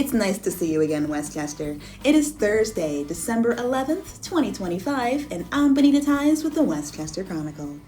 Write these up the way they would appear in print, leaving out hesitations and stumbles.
It's nice to see you again, Westchester. It is Thursday, December 11th, 2025, and I'm Bonita with the Westchester Chronicle.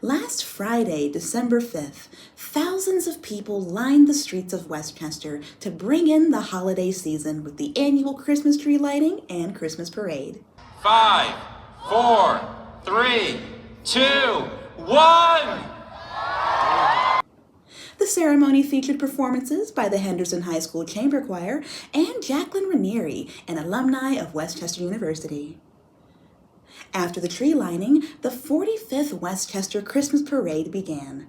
Last Friday, December 5th, thousands of people lined the streets of Westchester to bring in the holiday season with the annual Christmas tree lighting and Christmas parade. 5, 4, 3, 2, 1! The ceremony featured performances by the Henderson High School Chamber Choir and Jacqueline Ranieri, an alumni of Westchester University. After the tree lining, the 45th Westchester Christmas Parade began.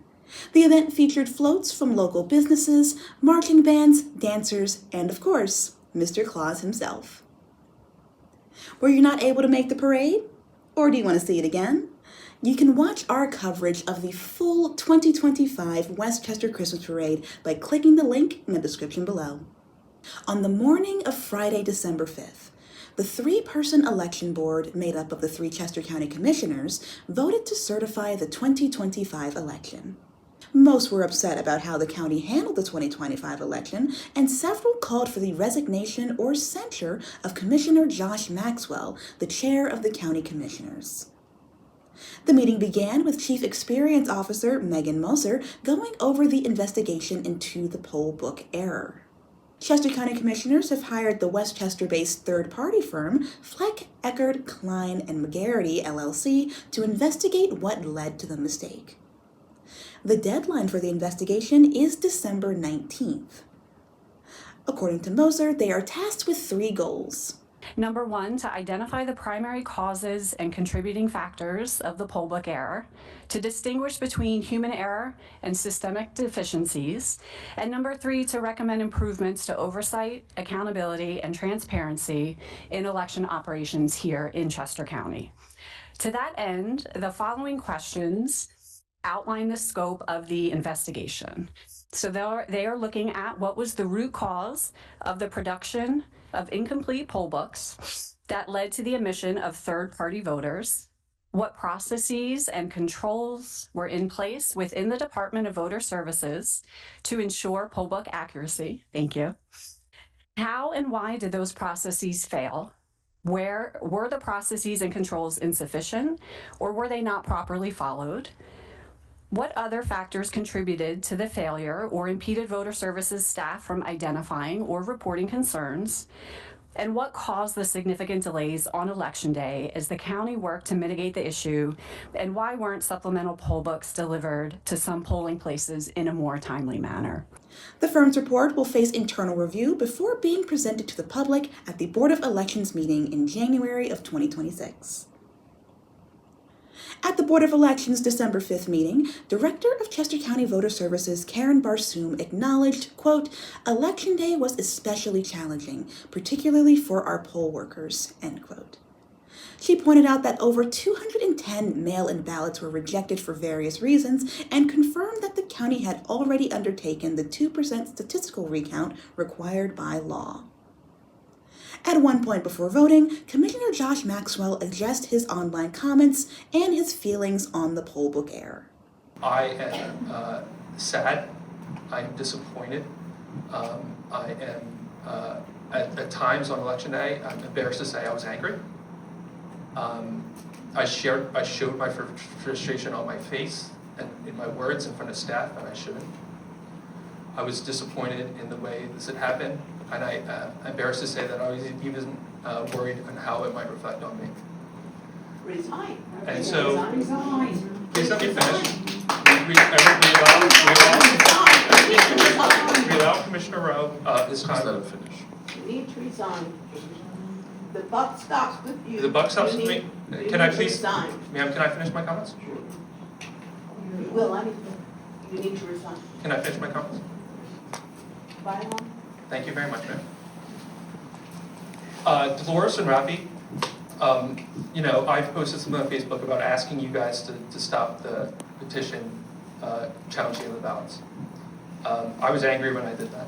The event featured floats from local businesses, marching bands, dancers, and of course, Mr. Claus himself. Were you not able to make the parade? Or do you want to see it again? You can watch our coverage of the full 2025 Westchester Christmas Parade by clicking the link in the description below. On the morning of Friday, December 5th, the three-person election board made up of the three Chester County Commissioners voted to certify the 2025 election. Most were upset about how the county handled the 2025 election, and several called for the resignation or censure of Commissioner Josh Maxwell, the chair of the county commissioners. The meeting began with Chief Experience Officer Megan Moser going over the investigation into the poll book error. Chester County Commissioners have hired the Westchester-based third-party firm Fleck, Eckert, Klein, and McGarity, LLC, to investigate what led to the mistake. The deadline for the investigation is December 19th. According to Moser, they are tasked with 3 goals. Number 1, to identify the primary causes and contributing factors of the poll book error, to distinguish between human error and systemic deficiencies, and number 3, to recommend improvements to oversight, accountability, and transparency in election operations here in Chester County. To that end, the following questions outline the scope of the investigation. So they are looking at what was the root cause of the production of incomplete poll books that led to the omission of third-party voters, what processes and controls were in place within the Department of Voter Services to ensure poll book accuracy, thank you. How and why did those processes fail? Where were the processes and controls insufficient, or were they not properly followed? What other factors contributed to the failure or impeded voter services staff from identifying or reporting concerns? And what caused the significant delays on Election Day as the county worked to mitigate the issue? And why weren't supplemental poll books delivered to some polling places in a more timely manner? The firm's report will face internal review before being presented to the public at the Board of Elections meeting in January of 2026. At the Board of Elections December 5th meeting, Director of Chester County Voter Services Karen Barsoom acknowledged, quote, "Election Day was especially challenging, particularly for our poll workers," end quote. She pointed out that over 210 mail-in ballots were rejected for various reasons and confirmed that the county had already undertaken the 2% statistical recount required by law. At one point before voting, Commissioner Josh Maxwell addressed his online comments and his feelings on the poll book error. I am sad. I am disappointed. I am, at times on Election Day, I'm embarrassed to say I was angry. I showed my frustration on my face and in my words in front of staff, and I shouldn't. I was disappointed in the way this had happened. And I'm embarrassed to say that I was even worried on how it might reflect on me. Resign. And so, Resign. please let me finish. We allow Commissioner Rowe his time. Let him finish. You need to resign. The buck stops with you. The buck stops with me. Can I please, resign. ma'am, can I finish my comments? You will, you need to resign. Can I finish my comments? Bye, Mom. Thank you very much, ma'am. Dolores and Raffi, I've posted something on Facebook about asking you guys to stop the petition challenging the ballots. I was angry when I did that.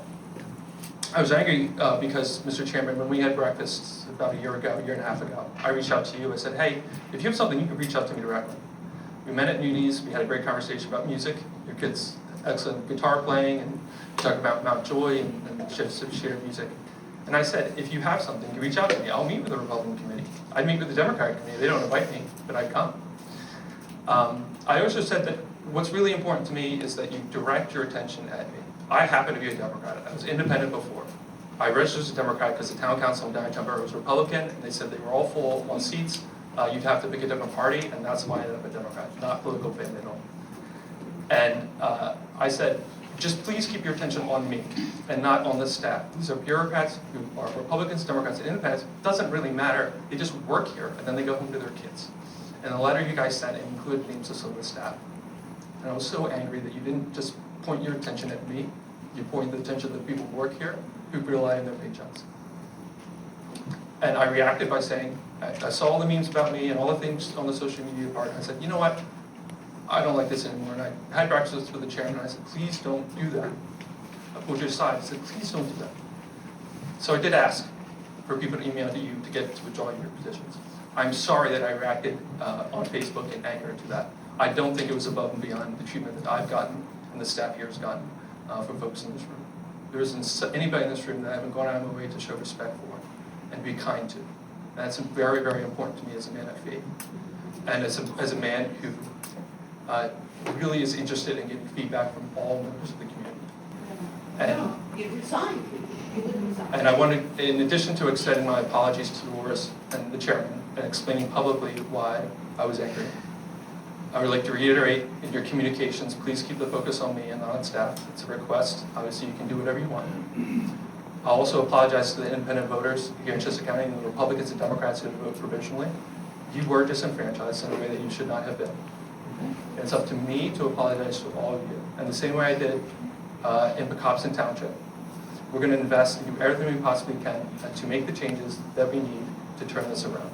I was angry because, Mr. Chairman, when we had breakfast about a year and a half ago, I reached out to you. I said, hey, if you have something, you can reach out to me directly. We met at Nudi's. We had a great conversation about music. Your kids excellent guitar playing, and talk about Mount Joy and shifts of shared music. And I said, if you have something, you reach out to me. I'll meet with the Republican committee. I'd meet with the Democratic committee. They don't invite me, but I'd come. I also said that what's really important to me is that you direct your attention at me. I happen to be a Democrat. I was independent before. I registered as a Democrat because the town council in downtown borough was Republican, and they said they were all full on seats. You'd have to pick a different party, and that's why I ended up a Democrat, not political fan at all. And I said, just please keep your attention on me and not on the staff. These are bureaucrats who are Republicans, Democrats, and independents. It doesn't really matter. They just work here, and then they go home to their kids. And the letter you guys sent included names of some of the staff. And I was so angry that you didn't just point your attention at me. You pointed the attention to the people who work here, who rely on their paychecks. And I reacted by saying, I saw all the memes about me and all the things on the social media part, and I said, you know what? I don't like this anymore. And I had breakfast with the chairman, and I said, please don't do that. I pulled you aside. I said, please don't do that. So I did ask for people to email to you to get to withdraw your petitions. I'm sorry that I reacted on Facebook in anger to that. I don't think it was above and beyond the treatment that I've gotten and the staff here has gotten from folks in this room. There isn't anybody in this room that I haven't gone out of my way to show respect for and be kind to. And that's very, very important to me as a man of faith. And as a man who really is interested in getting feedback from all members of the community. And You resigned. You would resign. And I wanted, in addition to extending my apologies to Dolores and the chairman and explaining publicly why I was angry, I would like to reiterate in your communications, please keep the focus on me and not on staff. It's a request. Obviously, you can do whatever you want. I'll also apologize to the independent voters here in Chester County, and the Republicans and Democrats who voted provisionally. You were disenfranchised in a way that you should not have been. And it's up to me to apologize to all of you. And the same way I did in Pecopson Township. We're going to invest and do everything we possibly can to make the changes that we need to turn this around.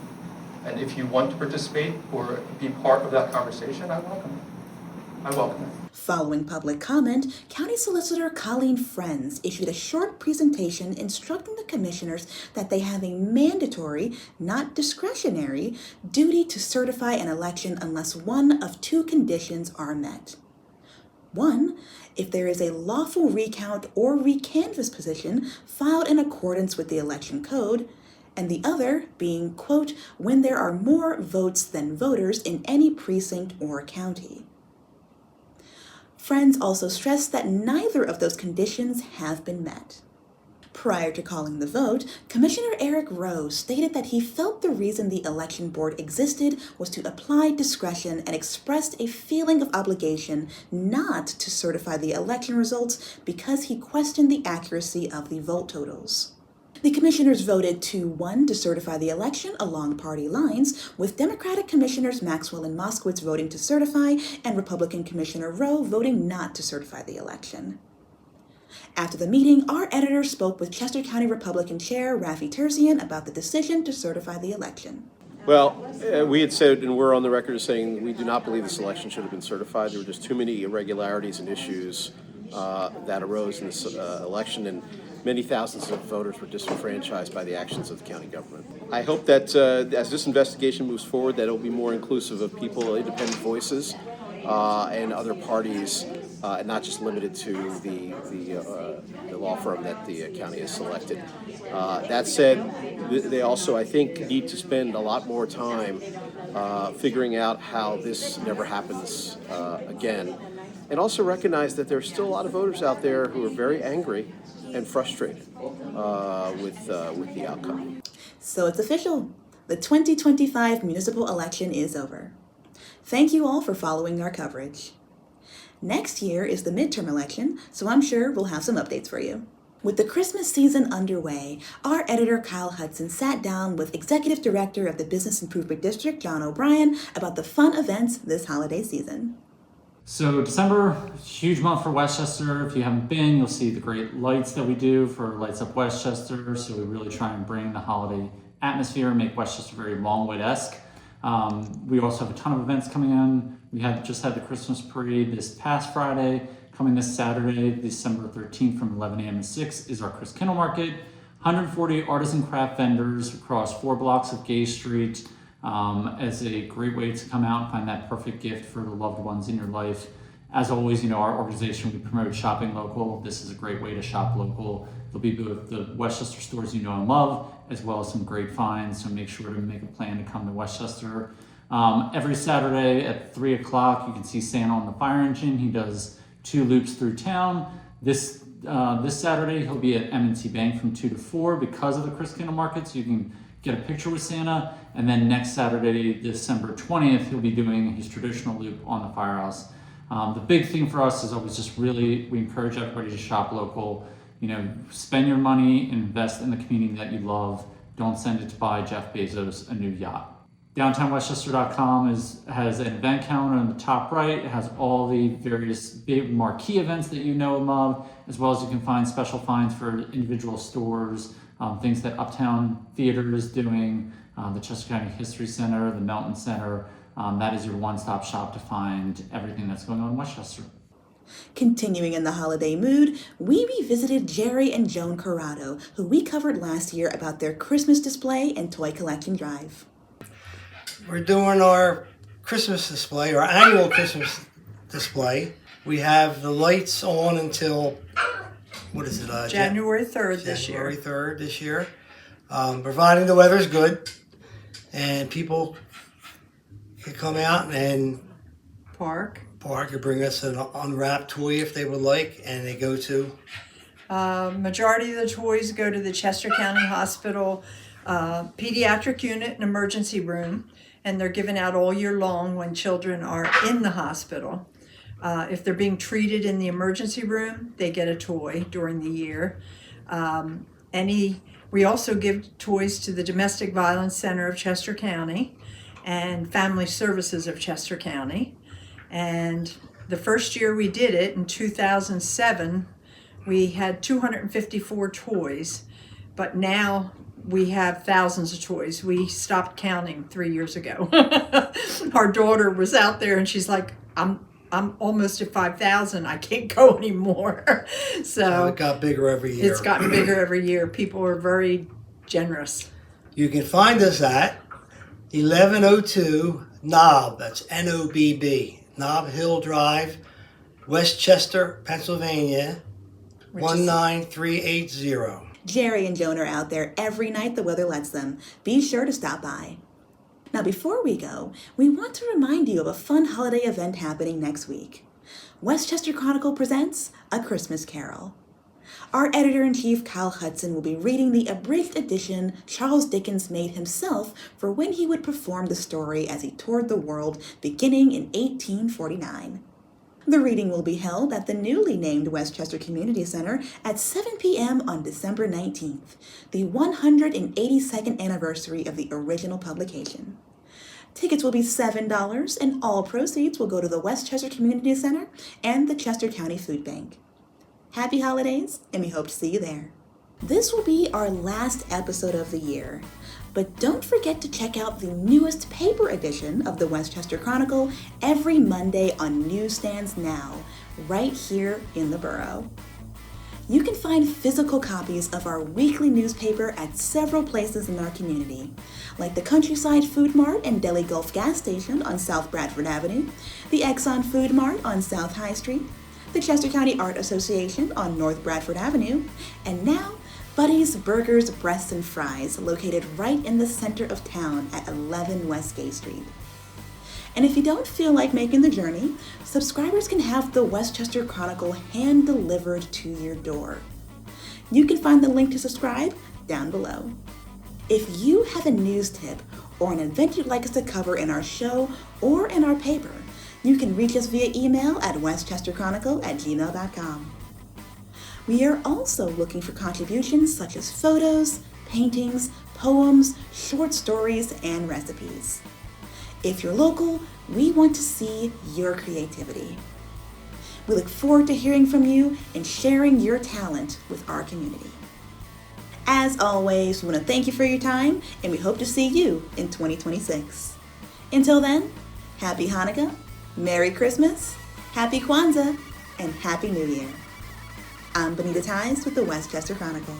And if you want to participate or be part of that conversation, I welcome it. I welcome it. Following public comment, County Solicitor Colleen Friends issued a short presentation instructing the commissioners that they have a mandatory, not discretionary, duty to certify an election unless one of two conditions are met. One, if there is a lawful recount or recanvass position filed in accordance with the election code, and the other being, quote, when there are more votes than voters in any precinct or county. Friends also stressed that neither of those conditions have been met. Prior to calling the vote, Commissioner Eric Rose stated that he felt the reason the election board existed was to apply discretion and expressed a feeling of obligation not to certify the election results because he questioned the accuracy of the vote totals. The commissioners voted 2-1 to certify the election along party lines, with Democratic Commissioners Maxwell and Moskowitz voting to certify and Republican Commissioner Rowe voting not to certify the election. After the meeting, our editor spoke with Chester County Republican Chair Raffi Terzian about the decision to certify the election. Well, we had said, and we're on the record as saying we do not believe this election should have been certified. There were just too many irregularities and issues that arose in this election, and many thousands of voters were disenfranchised by the actions of the county government. I hope that as this investigation moves forward, that it will be more inclusive of people, independent voices, and other parties, and not just limited to the law firm that the county has selected. That said, they also, I think, need to spend a lot more time figuring out how this never happens again, and also recognize that there's still a lot of voters out there who are very angry and frustrated with the outcome. So it's official. The 2025 municipal election is over. Thank you all for following our coverage. Next year is the midterm election, so I'm sure we'll have some updates for you. With the Christmas season underway, our editor Kyle Hudson sat down with Executive Director of the Business Improvement District, John O'Brien, about the fun events this holiday season. So December, huge month for Westchester. If you haven't been, you'll see the great lights that we do for Lights Up Westchester. So we really try and bring the holiday atmosphere and make Westchester very Longwood-esque. We also have a ton of events coming in. We just had the Christmas parade this past Friday. Coming this Saturday, December 13th from 11 a.m. to 6 is our Chris Kindle Market. 140 artisan craft vendors across 4 blocks of Gay Street. As a great way to come out and find that perfect gift for the loved ones in your life. As always, our organization, we promote shopping local. This is a great way to shop local. There'll be both the Westchester stores you know and love, as well as some great finds. So make sure to make a plan to come to Westchester. Every Saturday at 3 o'clock, you can see Santa on the fire engine. He does 2 loops through town. This Saturday, he'll be at M&T Bank from 2 to 4 because of the Chris Candle Market, so you can get a picture with Santa. And then next Saturday, December 20th, he'll be doing his traditional loop on the firehouse. The big thing for us is always just really, we encourage everybody to shop local. Spend your money, invest in the community that you love. Don't send it to buy Jeff Bezos a new yacht. DowntownWestchester.com has an event calendar on the top right. It has all the various big marquee events that you know and love, as well as you can find special finds for individual stores, things that Uptown Theater is doing, the Chester County History Center, the Melton Center. That is your one-stop shop to find everything that's going on in Westchester. Continuing in the holiday mood, we revisited Jerry and Joan Corrado, who we covered last year about their Christmas display and toy collection drive. We're doing our Christmas display, our annual Christmas display. We have the lights on until, January 3rd this year. January 3rd this year. Providing the weather's good and people can come out and Park and bring us an unwrapped toy if they would like, and they go to? Majority of the toys go to the Chester County Hospital pediatric unit and emergency room, and they're given out all year long when children are in the hospital. If they're being treated in the emergency room, they get a toy during the year. We also give toys to the Domestic Violence Center of Chester County and Family Services of Chester County. And the first year we did it, in 2007, we had 254 toys, but now we have thousands of toys. We stopped counting 3 years ago. Our daughter was out there and she's like, I'm almost at 5,000. I can't go anymore. So it got bigger every year. It's gotten bigger every year. People are very generous. You can find us at 1102 Knob, that's N-O-B-B, Knob Hill Drive, Westchester, Pennsylvania, 19380. Jerry and Joan are out there every night the weather lets them. Be sure to stop by. Now before we go, we want to remind you of a fun holiday event happening next week. Westchester Chronicle presents A Christmas Carol. Our editor-in-chief, Kyle Hudson, will be reading the abridged edition Charles Dickens made himself for when he would perform the story as he toured the world beginning in 1849. The reading will be held at the newly named Westchester Community Center at 7 p.m. on December 19th, the 182nd anniversary of the original publication. Tickets will be $7, and all proceeds will go to the Westchester Community Center and the Chester County Food Bank. Happy holidays, and we hope to see you there. This will be our last episode of the year, but don't forget to check out the newest paper edition of the Westchester Chronicle every Monday on newsstands now, right here in the borough. You can find physical copies of our weekly newspaper at several places in our community, like the Countryside Food Mart and Deli Gulf Gas Station on South Bradford Avenue, the Exxon Food Mart on South High Street, the Chester County Art Association on North Bradford Avenue, and now Buddy's Burgers, Breasts, and Fries, located right in the center of town at 11 West Gay Street. And if you don't feel like making the journey, subscribers can have the Westchester Chronicle hand-delivered to your door. You can find the link to subscribe down below. If you have a news tip or an event you'd like us to cover in our show or in our paper, you can reach us via email at westchesterchronicle@gmail.com. We are also looking for contributions such as photos, paintings, poems, short stories, and recipes. If you're local, we want to see your creativity. We look forward to hearing from you and sharing your talent with our community. As always, we want to thank you for your time, and we hope to see you in 2026. Until then, Happy Hanukkah, Merry Christmas, Happy Kwanzaa, and Happy New Year. I'm Bonita with the Westchester Chronicle.